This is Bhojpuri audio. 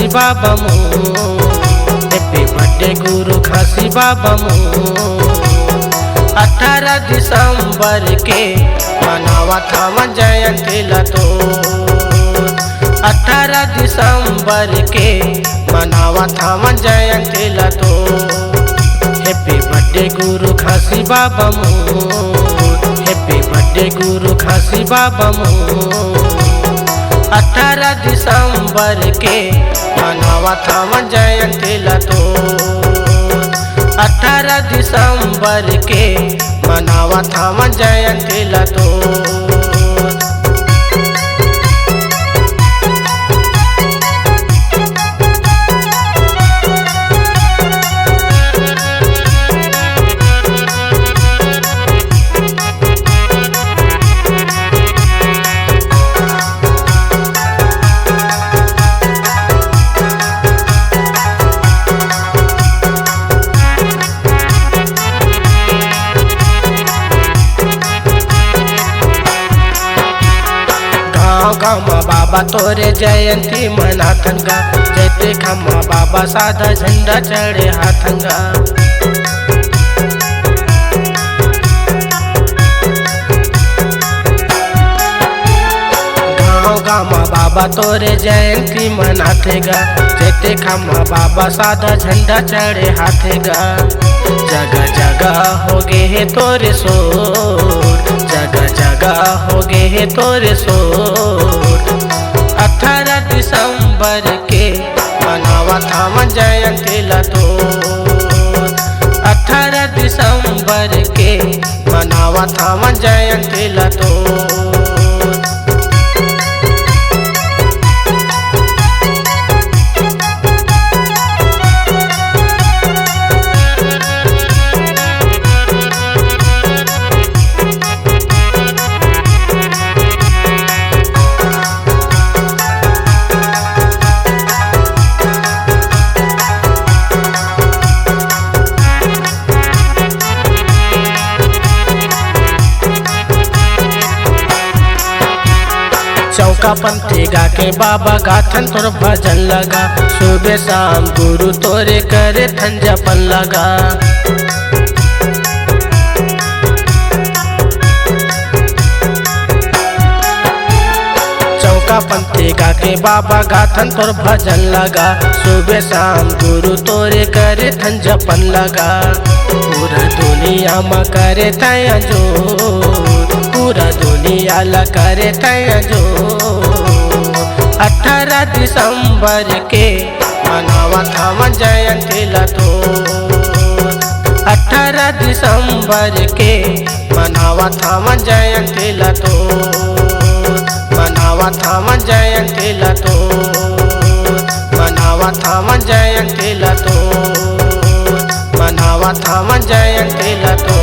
बाबा मोर, हैप्पी बर्थडे गुरु घासी बाबा मोर। 18 दिसंबर के मनावा था जयंती लतो, 18 दिसंबर के मनावा था जयंती लतो। हैप्पी बर्थडे गुरु घासी बाबा मोर, हैप्पी बर्थडे गुरु घासी बाबा मोर। 18 दिसंबर के मनावा था जयंती लतो, 18 दिसंबर के मनावा था जयंती लतो। गामा बाबा तोरे जयंती मनाथंगा, जयते खम्मा बाबा साधा झंडा चढ़े हाथंगा। गाँव गामा बाबा तोरे जयंती मनाथेगा, जयते खम्मा बाबा साधा झंडा चढ़े हाथेगा। जगह जगह हो गे है तोरे शोर, जगह जगह हो गे है तोरे शोर। 18 दिसंबर के मनावा था जयंती लतो, 18 दिसंबर के मनावा था जयंती लतो। चौका पंथी गा के बाबा गाथन तोर भजन लगा, सुबह शाम गुरु तोरे करे थन जपन लगा। चौका पंथी गा के बाबा गाथन तोर भजन लगा, सुबह शाम गुरु तोरे करे थन जपन लगा। पूरा दुनिया में करे तया जोर, पूरा दुनिया ला करे तया जो। 18 दिसंबर के मनावा था जयंती लतो, 18 दिसंबर के मनावा था जयंती लतो, मनावा था जयंती लतो, मनावा था जयंती लतो, मनावा था जयंती लतो।